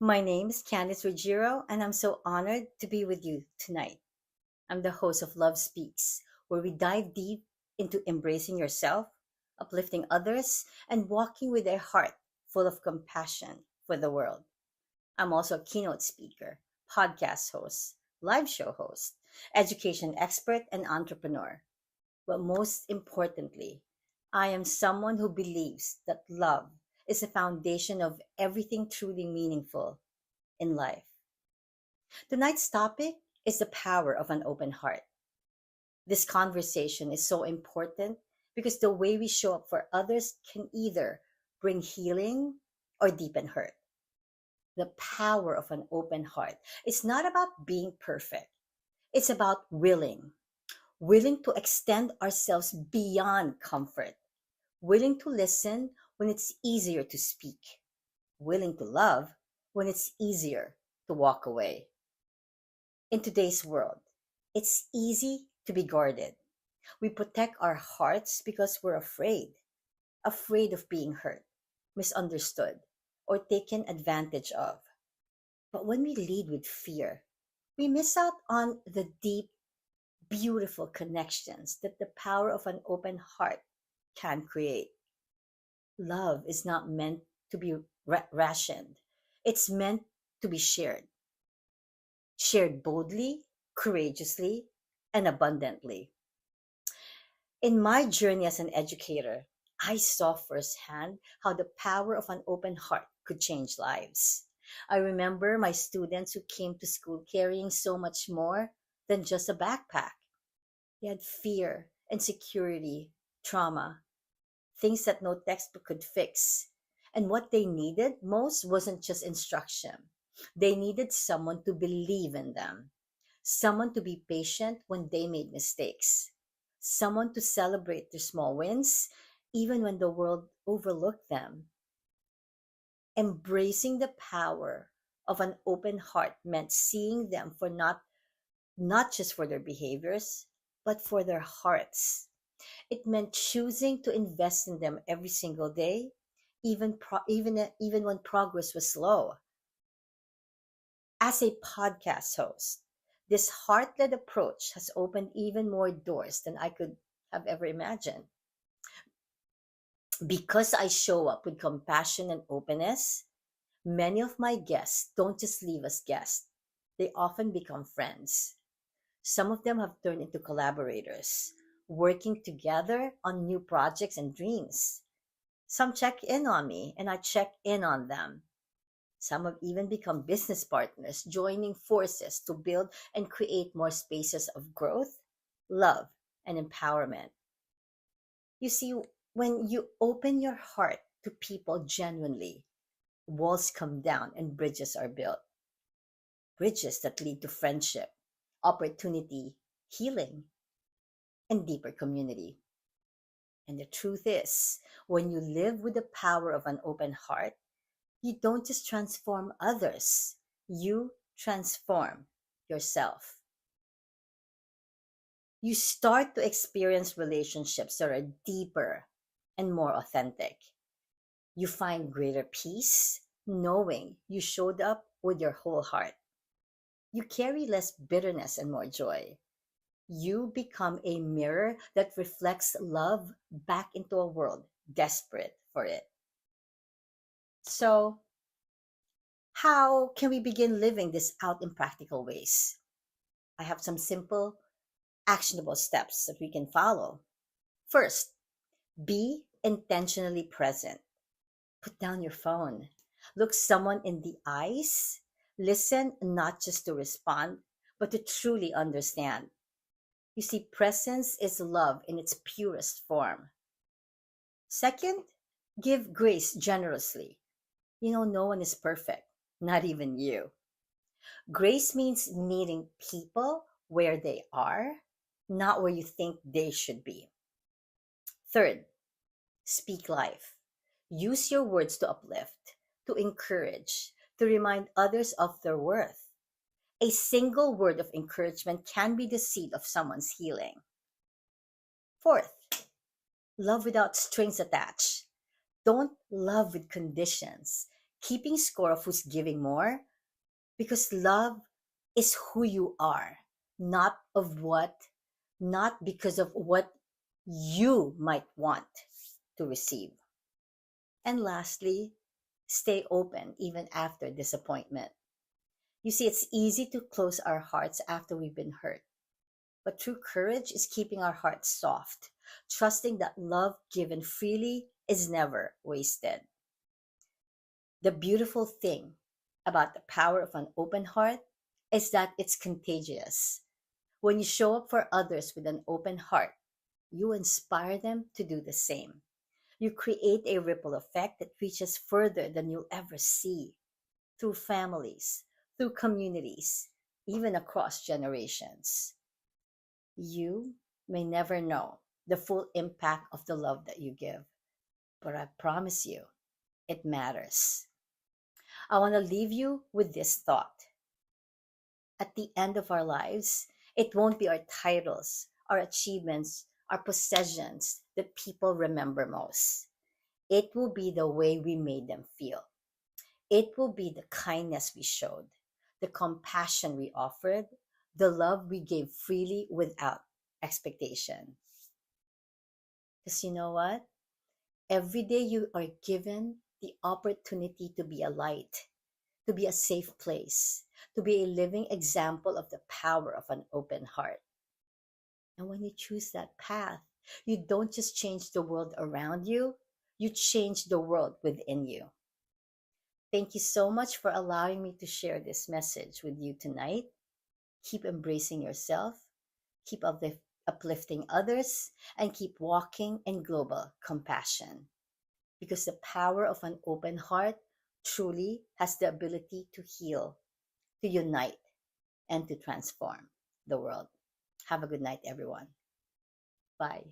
My name is Candice Ruggiero, and I'm so honored to be with you tonight. I'm the host of Love Speaks, where we dive deep into embracing yourself, uplifting others, and walking with a heart full of compassion for the world. I'm also a keynote speaker, podcast host, live show host, education expert, and entrepreneur. But most importantly, I am someone who believes that love is the foundation of everything truly meaningful in life. Tonight's topic is the power of an open heart. This conversation is so important because the way we show up for others can either bring healing or deepen hurt. The power of an open heart. It's not about being perfect, it's about willing to extend ourselves beyond comfort, willing to listen when it's easier to speak, willing to love when it's easier to walk away. In today's world, it's easy to be guarded. We protect our hearts because we're afraid of being hurt, misunderstood, or taken advantage of. But when we lead with fear, we miss out on the deep, beautiful connections that the power of an open heart can create. Love is not meant to be rationed, it's meant to be shared boldly, courageously, and abundantly. In my journey as an educator, I saw firsthand how the power of an open heart could change lives. I remember my students who came to school carrying so much more than just a backpack. They had fear, insecurity, trauma, things that no textbook could fix. And what they needed most wasn't just instruction. They needed someone to believe in them, someone to be patient when they made mistakes, someone to celebrate their small wins, even when the world overlooked them. Embracing the power of an open heart meant seeing them for not just for their behaviors, but for their hearts. It meant choosing to invest in them every single day, even when progress was slow. As a podcast host, this heart led approach has opened even more doors than I could have ever imagined. Because I show up with compassion and openness, many of my guests don't just leave as guests, they often become friends. Some of them have turned into collaborators, working together on new projects and dreams. Some check in on me, and I check in on them. Some have even become business partners, joining forces to build and create more spaces of growth, love, and empowerment. You see, when you open your heart to people genuinely, walls come down and bridges are built. Bridges that lead to friendship, opportunity, healing, and deeper community. And the truth is, when you live with the power of an open heart, you don't just transform others, you transform yourself. You start to experience relationships that are deeper and more authentic. You find greater peace knowing you showed up with your whole heart. You carry less bitterness and more joy. You become a mirror that reflects love back into a world desperate for it. So, how can we begin living this out in practical ways? I have some simple, actionable steps that we can follow. First, be intentionally present. Put down your phone. Look someone in the eyes. Listen not just to respond, but to truly understand. You see, presence is love in its purest form. Second, give grace generously. No one is perfect, not even you. Grace means meeting people where they are, not where you think they should be. Third, speak life. Use your words to uplift, to encourage, to remind others of their worth. A single word of encouragement can be the seed of someone's healing. Fourth, love without strings attached. Don't love with conditions. keeping score of who's giving more, because love is who you are, not of what, not because of what you might want to receive. And lastly, stay open even after disappointment. You see, it's easy to close our hearts after we've been hurt, but true courage is keeping our hearts soft, trusting that love given freely is never wasted. The beautiful thing about the power of an open heart is that it's contagious. When you show up for others with an open heart, you inspire them to do the same. You create a ripple effect that reaches further than you'll ever see, through families, through communities, even across generations. You may never know the full impact of the love that you give, but I promise you, it matters. I want to leave you with this thought. At the end of our lives, it won't be our titles, our achievements, our possessions that people remember most. It will be the way we made them feel. It will be the kindness we showed, the compassion we offered, the love we gave freely without expectation. Because you know what? Every day you are given the opportunity to be a light, to be a safe place, to be a living example of the power of an open heart. And when you choose that path, you don't just change the world around you, you change the world within you. Thank you so much for allowing me to share this message with you tonight. Keep embracing yourself, keep uplifting others, and keep walking in global compassion. Because the power of an open heart truly has the ability to heal, to unite, and to transform the world. Have a good night, everyone. Bye.